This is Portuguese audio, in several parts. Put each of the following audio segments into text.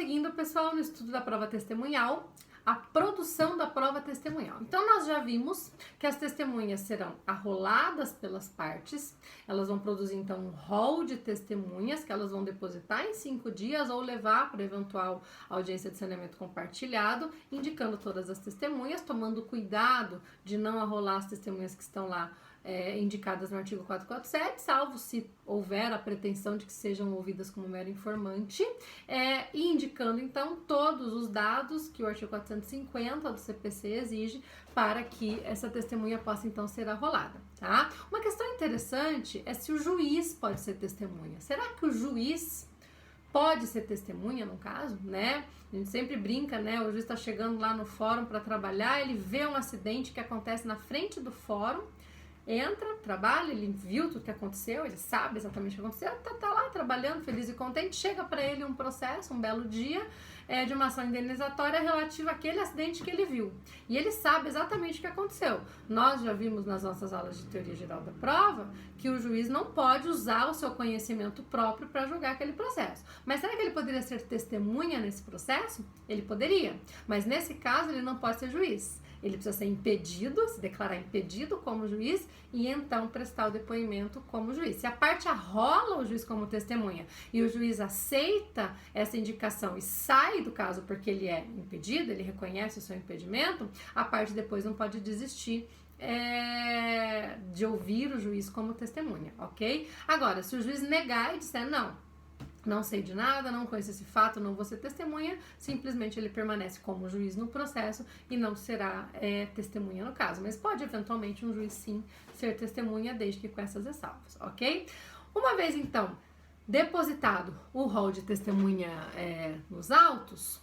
Prosseguindo, pessoal, no estudo da prova testemunhal, a produção da prova testemunhal. Então, nós já vimos que as testemunhas serão arroladas pelas partes, elas vão produzir, então, um rol de testemunhas que elas vão depositar em 5 dias ou levar para eventual audiência de saneamento compartilhado, indicando todas as testemunhas, tomando cuidado de não arrolar as testemunhas que estão lá indicadas no artigo 447, salvo se houver a pretensão de que sejam ouvidas como mero informante, e indicando então todos os dados que o artigo 450 do CPC exige para que essa testemunha possa então ser arrolada, tá? Uma questão interessante é se o juiz pode ser testemunha. Será que o juiz pode ser testemunha no caso, né? A gente sempre brinca, né? O juiz está chegando lá no fórum para trabalhar, ele vê um acidente que acontece na frente do fórum, entra, trabalha, ele viu tudo que aconteceu, ele sabe exatamente o que aconteceu, tá lá trabalhando, feliz e contente, chega para ele um processo, um belo dia, de uma ação indenizatória relativa àquele acidente que ele viu. E ele sabe exatamente o que aconteceu. Nós já vimos nas nossas aulas de teoria geral da prova que o juiz não pode usar o seu conhecimento próprio para julgar aquele processo. Mas será que ele poderia ser testemunha nesse processo? Ele poderia, mas nesse caso ele não pode ser juiz. Ele precisa ser impedido, se declarar impedido como juiz e então prestar o depoimento como juiz. Se a parte arrola o juiz como testemunha e o juiz aceita essa indicação e sai do caso porque ele é impedido, ele reconhece o seu impedimento, a parte depois não pode desistir de ouvir o juiz como testemunha, ok? Agora, se o juiz negar e disser não sei de nada, não conheço esse fato, não vou ser testemunha, simplesmente ele permanece como juiz no processo e não será testemunha no caso. Mas pode eventualmente um juiz sim ser testemunha, desde que com essas ressalvas, ok? Uma vez então depositado o rol de testemunha nos autos,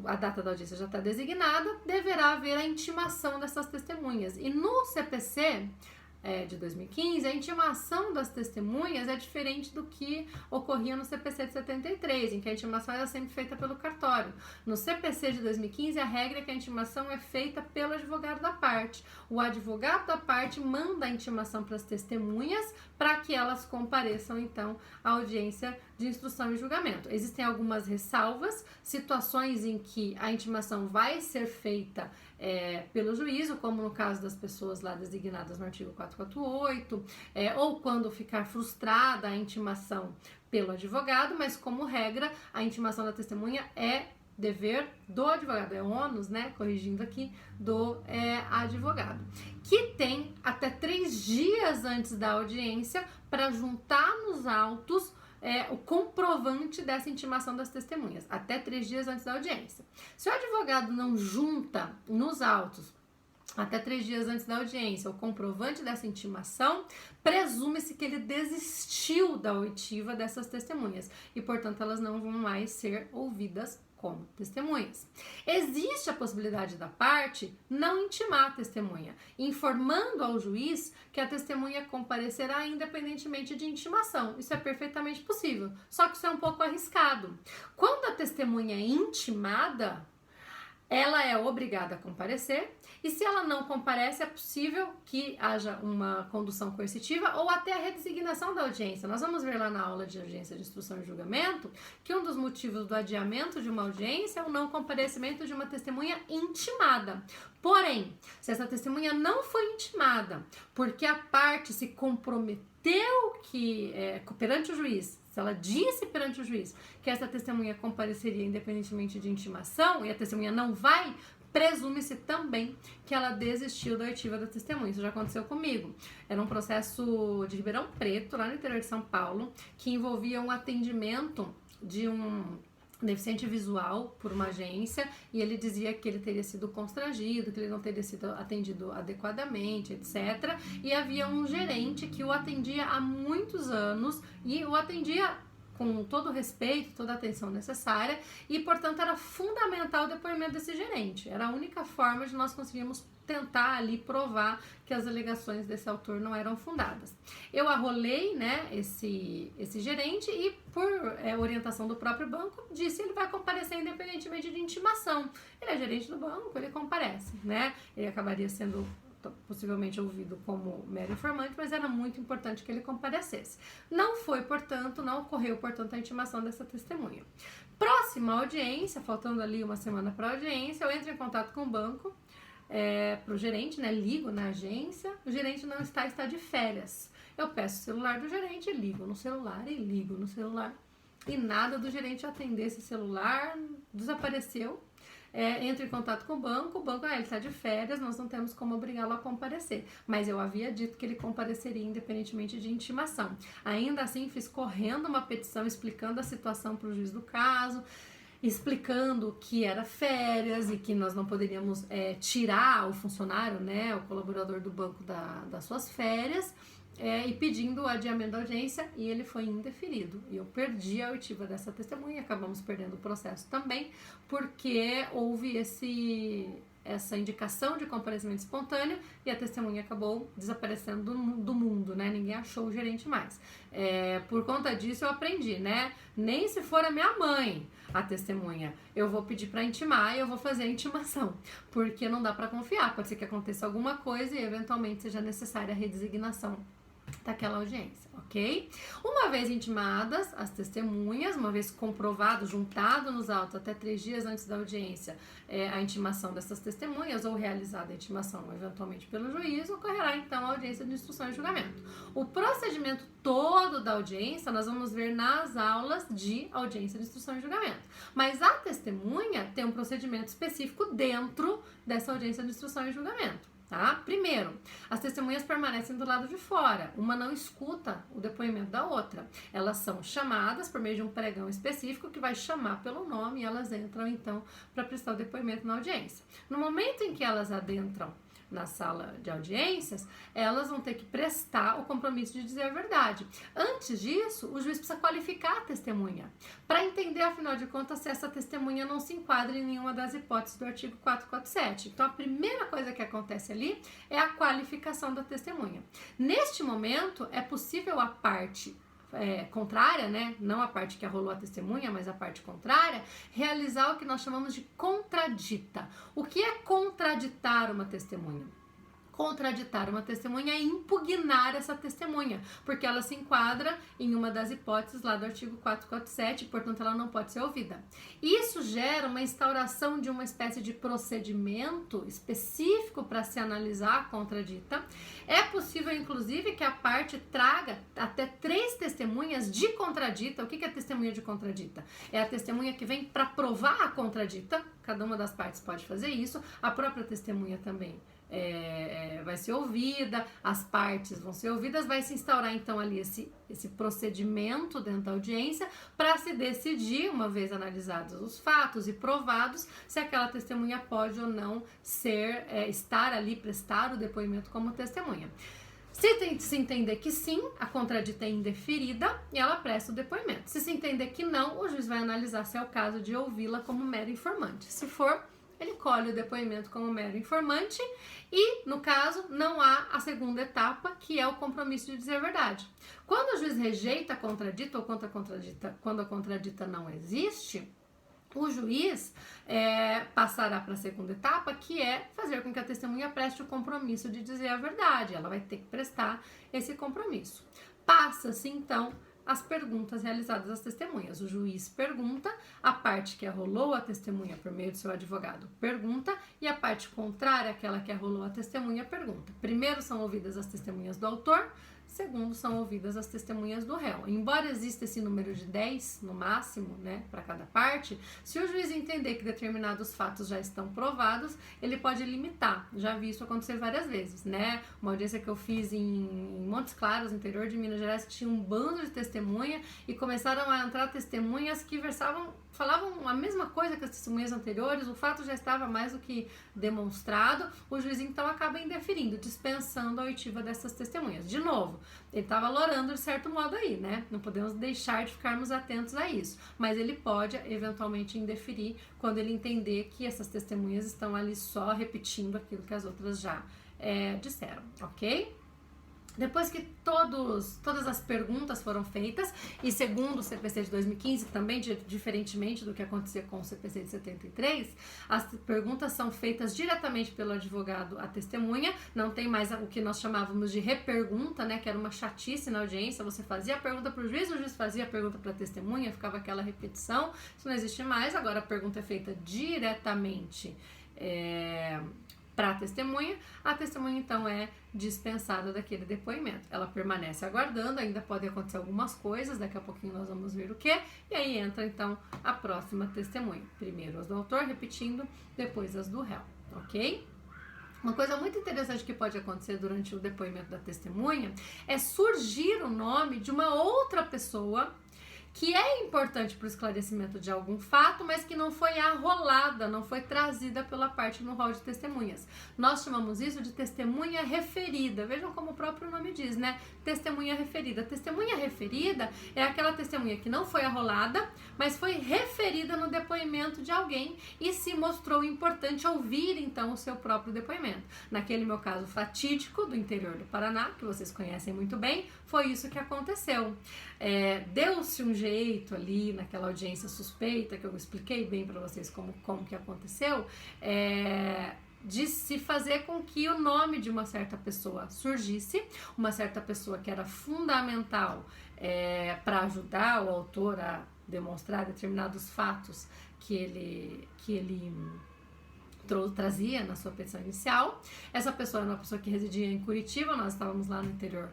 a data da audiência já está designada, deverá haver a intimação dessas testemunhas. E no CPC de 2015, a intimação das testemunhas é diferente do que ocorria no CPC de 73, em que a intimação era sempre feita pelo cartório. No CPC de 2015, a regra é que a intimação é feita pelo advogado da parte. O advogado da parte manda a intimação para as testemunhas para que elas compareçam, então, à audiência de instrução e julgamento. Existem algumas ressalvas, situações em que a intimação vai ser feita pelo juízo, como no caso das pessoas lá designadas no artigo 448, ou quando ficar frustrada a intimação pelo advogado, mas como regra, a intimação da testemunha é dever do advogado, é ônus, né, corrigindo aqui, do advogado, que tem até 3 dias antes da audiência para juntar nos autos o comprovante dessa intimação das testemunhas, até 3 dias antes da audiência. Se o advogado não junta nos autos, até 3 dias antes da audiência, o comprovante dessa intimação, presume-se que ele desistiu da oitiva dessas testemunhas e, portanto, elas não vão mais ser ouvidas como testemunhas. Existe a possibilidade da parte não intimar a testemunha, informando ao juiz que a testemunha comparecerá independentemente de intimação. Isso é perfeitamente possível, só que isso é um pouco arriscado. Quando a testemunha é intimada, ela é obrigada a comparecer, e se ela não comparece, é possível que haja uma condução coercitiva ou até a redesignação da audiência. Nós vamos ver lá na aula de audiência de instrução e julgamento que um dos motivos do adiamento de uma audiência é o não comparecimento de uma testemunha intimada. Porém, se essa testemunha não foi intimada porque a parte se comprometeu perante o juiz, se ela disse perante o juiz que essa testemunha compareceria independentemente de intimação e a testemunha não vai, presume-se também que ela desistiu da oitiva da testemunha. Isso já aconteceu comigo. Era um processo de Ribeirão Preto, lá no interior de São Paulo, que envolvia um atendimento de um deficiente visual por uma agência, e ele dizia que ele teria sido constrangido, que ele não teria sido atendido adequadamente, etc. E havia um gerente que o atendia há muitos anos e o atendia com todo o respeito, toda a atenção necessária, e, portanto, era fundamental o depoimento desse gerente. Era a única forma de nós conseguirmos tentar ali provar que as alegações desse autor não eram fundadas. Eu arrolei, né, esse gerente e, por orientação do próprio banco, disse que ele vai comparecer independentemente de intimação. Ele é gerente do banco, ele comparece, né? Ele acabaria sendo possivelmente ouvido como mero informante, mas era muito importante que ele comparecesse. Não foi, portanto, não ocorreu, portanto, a intimação dessa testemunha. próxima audiência, faltando ali uma semana para a audiência, eu entro em contato com o banco, para o gerente, né? Ligo na agência, o gerente não está de férias. Eu peço o celular do gerente, ligo no celular e ligo no celular. E nada do gerente atender esse celular, desapareceu. Entro em contato com o banco, ele está de férias, nós não temos como obrigá-lo a comparecer. Mas eu havia dito que ele compareceria independentemente de intimação. Ainda assim, fiz correndo uma petição explicando a situação para o juiz do caso, explicando que era férias e que nós não poderíamos tirar o funcionário, né, o colaborador do banco das suas férias, e pedindo o adiamento da audiência, e ele foi indeferido. E eu perdi a oitiva dessa testemunha, acabamos perdendo o processo também, porque houve essa indicação de comparecimento espontâneo e a testemunha acabou desaparecendo do mundo, né? Ninguém achou o gerente mais. Por conta disso eu aprendi, né? Nem se for a minha mãe, a testemunha, eu vou pedir para intimar e eu vou fazer a intimação, porque não dá para confiar. Pode ser que aconteça alguma coisa e eventualmente seja necessária a redesignação daquela audiência, ok? Uma vez intimadas as testemunhas, uma vez comprovado, juntado nos autos até 3 dias antes da audiência, a intimação dessas testemunhas ou realizada a intimação eventualmente pelo juiz, ocorrerá então a audiência de instrução e julgamento. O procedimento todo da audiência nós vamos ver nas aulas de audiência de instrução e julgamento, mas a testemunha tem um procedimento específico dentro dessa audiência de instrução e julgamento. Tá? Primeiro, as testemunhas permanecem do lado de fora, uma não escuta o depoimento da outra. Elas são chamadas por meio de um pregão específico que vai chamar pelo nome e elas entram então para prestar o depoimento na audiência. No momento em que elas adentram na sala de audiências, elas vão ter que prestar o compromisso de dizer a verdade. Antes disso, o juiz precisa qualificar a testemunha, para entender, afinal de contas, se essa testemunha não se enquadra em nenhuma das hipóteses do artigo 447. Então, a primeira coisa que acontece ali é a qualificação da testemunha. Neste momento, é possível a parte contrária, né? Não a parte que arrolou a testemunha, mas a parte contrária, realizar o que nós chamamos de contradita. O que é contraditar uma testemunha? Contraditar uma testemunha é impugnar essa testemunha, porque ela se enquadra em uma das hipóteses lá do artigo 447, portanto ela não pode ser ouvida. Isso gera uma instauração de uma espécie de procedimento específico para se analisar a contradita. É possível, inclusive, que a parte traga até 3 testemunhas de contradita. O que é testemunha de contradita? É a testemunha que vem para provar a contradita. Cada uma das partes pode fazer isso. A própria testemunha também vai ser ouvida, as partes vão ser ouvidas, vai se instaurar então ali esse procedimento dentro da audiência para se decidir, uma vez analisados os fatos e provados, se aquela testemunha pode ou não estar ali, prestar o depoimento como testemunha. Se entender que sim, a contradita é indeferida e ela presta o depoimento. Se entender que não, o juiz vai analisar se é o caso de ouvi-la como mero informante. Se for, ele colhe o depoimento como mero informante e, no caso, não há a segunda etapa, que é o compromisso de dizer a verdade. Quando o juiz rejeita a contradita ou quando a contradita não existe, o juiz passará para a segunda etapa, que é fazer com que a testemunha preste o compromisso de dizer a verdade. Ela vai ter que prestar esse compromisso. Passa-se, então, as perguntas realizadas às testemunhas. O juiz pergunta, a parte que arrolou a testemunha por meio do seu advogado pergunta e a parte contrária àquela que arrolou a testemunha pergunta. Primeiro são ouvidas as testemunhas do autor, segundo são ouvidas as testemunhas do réu. Embora exista esse número de 10 no máximo, né, para cada parte, se o juiz entender que determinados fatos já estão provados, ele pode limitar. Já vi isso acontecer várias vezes, né? Uma audiência que eu fiz em Montes Claros, no interior de Minas Gerais, que tinha um bando de testemunha e começaram a entrar testemunhas que falavam a mesma coisa que as testemunhas anteriores, o fato já estava mais do que demonstrado, o juiz então acaba indeferindo, dispensando a oitiva dessas testemunhas. De novo, ele estava lorando de certo modo aí, né? Não podemos deixar de ficarmos atentos a isso, mas ele pode eventualmente indeferir quando ele entender que essas testemunhas estão ali só repetindo aquilo que as outras já disseram, ok? Depois que todas as perguntas foram feitas, e segundo o CPC de 2015, também diferentemente do que acontecia com o CPC de 73, as perguntas são feitas diretamente pelo advogado à testemunha, não tem mais o que nós chamávamos de repergunta, né, que era uma chatice na audiência, você fazia a pergunta para o juiz fazia a pergunta para a testemunha, ficava aquela repetição, isso não existe mais, agora a pergunta é feita diretamente para a testemunha então é dispensada daquele depoimento. Ela permanece aguardando, ainda pode acontecer algumas coisas, daqui a pouquinho nós vamos ver o que, e aí entra então a próxima testemunha. Primeiro as do autor, repetindo, depois as do réu, ok? Uma coisa muito interessante que pode acontecer durante o depoimento da testemunha é surgir o nome de uma outra pessoa que é importante para o esclarecimento de algum fato, mas que não foi arrolada, não foi trazida pela parte no rol de testemunhas. Nós chamamos isso de testemunha referida. Vejam como o próprio nome diz, né? Testemunha referida. Testemunha referida é aquela testemunha que não foi arrolada, mas foi referida no depoimento de alguém e se mostrou importante ouvir, então, o seu próprio depoimento. Naquele meu caso fatídico do interior do Paraná, que vocês conhecem muito bem, foi isso que aconteceu. Deu-se um jeito ali naquela audiência suspeita, que eu expliquei bem para vocês como que aconteceu, de se fazer com que o nome de uma certa pessoa surgisse, uma certa pessoa que era fundamental para ajudar o autor a demonstrar determinados fatos que ele trazia na sua petição inicial. Essa pessoa era uma pessoa que residia em Curitiba, nós estávamos lá no interior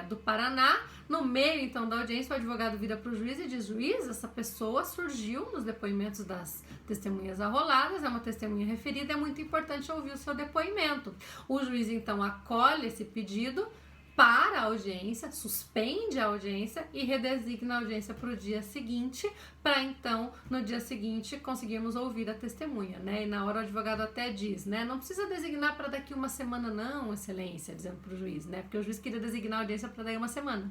do Paraná. No meio, então, da audiência, o advogado vira para o juiz e diz: juiz, essa pessoa surgiu nos depoimentos das testemunhas arroladas, é uma testemunha referida, é muito importante ouvir o seu depoimento. O juiz, então, acolhe esse pedido, para a audiência, suspende a audiência e redesigna a audiência para o dia seguinte, para então, no dia seguinte, conseguirmos ouvir a testemunha, né? E na hora o advogado até diz, né? Não precisa designar para daqui uma semana não, excelência, dizendo para o juiz, né? Porque o juiz queria designar a audiência para daí uma semana.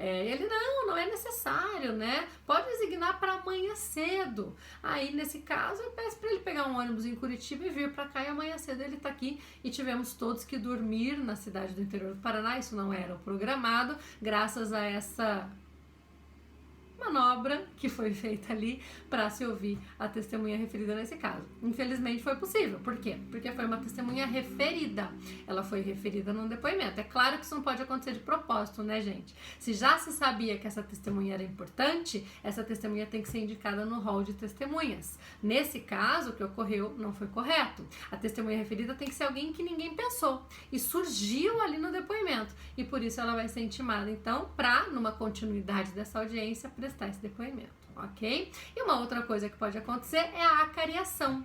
Ele, não é necessário, né? Pode designar para amanhã cedo. Aí, nesse caso, eu peço para ele pegar um ônibus em Curitiba e vir para cá, e amanhã cedo ele está aqui. E tivemos todos que dormir na cidade do interior do Paraná, isso não era o programado, graças a essa manobra que foi feita ali para se ouvir a testemunha referida nesse caso. Infelizmente foi possível. Por quê? Porque foi uma testemunha referida. Ela foi referida num depoimento. É claro que isso não pode acontecer de propósito, né, gente? Se já se sabia que essa testemunha era importante, essa testemunha tem que ser indicada no rol de testemunhas. Nesse caso, o que ocorreu não foi correto. A testemunha referida tem que ser alguém que ninguém pensou e surgiu ali no depoimento. E por isso ela vai ser intimada, então, para, numa continuidade dessa audiência, prestar esse depoimento, ok? E uma outra coisa que pode acontecer é a acariação.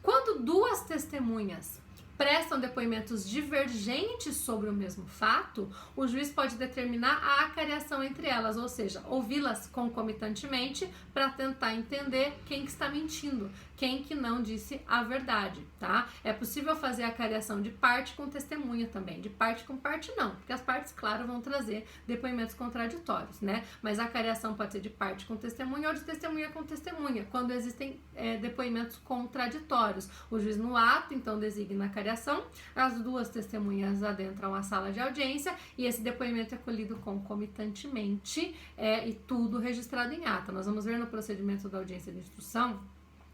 Quando duas testemunhas prestam depoimentos divergentes sobre o mesmo fato, o juiz pode determinar a acariação entre elas, ou seja, ouvi-las concomitantemente para tentar entender quem que está mentindo, quem que não disse a verdade, tá? É possível fazer a acariação de parte com testemunha também, de parte com parte não, porque as partes, claro, vão trazer depoimentos contraditórios, né? Mas a acariação pode ser de parte com testemunha ou de testemunha com testemunha, quando existem depoimentos contraditórios. O juiz no ato, então, designa a acariação, as duas testemunhas adentram a sala de audiência e esse depoimento é colhido concomitantemente e tudo registrado em ata. Nós vamos ver no procedimento da audiência de instrução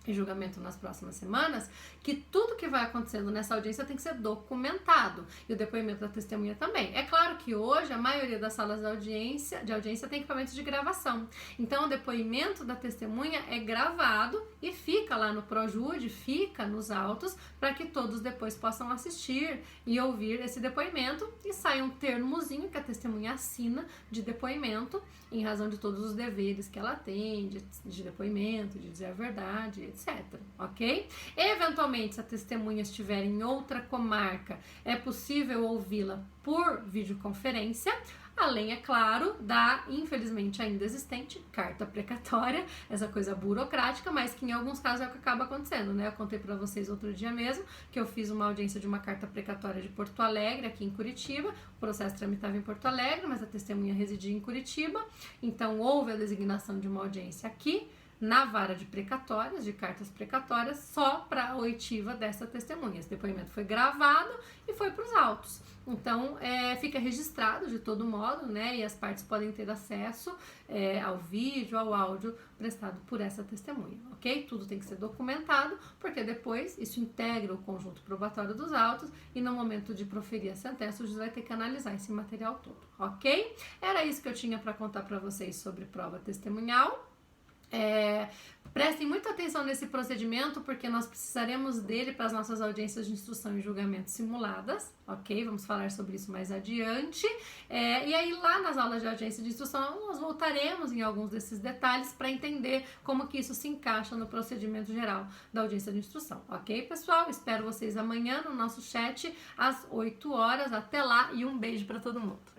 e julgamento nas próximas semanas, que tudo que vai acontecendo nessa audiência tem que ser documentado, e o depoimento da testemunha também. É claro que hoje a maioria das salas de audiência tem equipamentos de gravação, então o depoimento da testemunha é gravado e fica lá no Projude, fica nos autos, para que todos depois possam assistir e ouvir esse depoimento, e sai um termozinho que a testemunha assina de depoimento, em razão de todos os deveres que ela tem, de depoimento, de dizer a verdade, etc, ok? Eventualmente, se a testemunha estiver em outra comarca, é possível ouvi-la por videoconferência, além, é claro, da, infelizmente ainda existente, carta precatória, essa coisa burocrática, mas que em alguns casos é o que acaba acontecendo, né? Eu contei pra vocês outro dia mesmo, que eu fiz uma audiência de uma carta precatória de Porto Alegre, aqui em Curitiba, o processo tramitava em Porto Alegre, mas a testemunha residia em Curitiba, então houve a designação de uma audiência aqui, na vara de precatórias, de cartas precatórias, só para a oitiva dessa testemunha. Esse depoimento foi gravado e foi para os autos. Então, fica registrado de todo modo, né? E as partes podem ter acesso ao vídeo, ao áudio prestado por essa testemunha, ok? Tudo tem que ser documentado, porque depois isso integra o conjunto probatório dos autos e no momento de proferir a sentença, o juiz vai ter que analisar esse material todo, ok? Era isso que eu tinha para contar para vocês sobre prova testemunhal. Prestem muita atenção nesse procedimento, porque nós precisaremos dele para as nossas audiências de instrução e julgamento simuladas, ok? Vamos falar sobre isso mais adiante. E aí lá nas aulas de audiência de instrução nós voltaremos em alguns desses detalhes para entender como que isso se encaixa no procedimento geral da audiência de instrução, ok, pessoal? Espero vocês amanhã no nosso chat às 8 horas. Até lá e um beijo para todo mundo.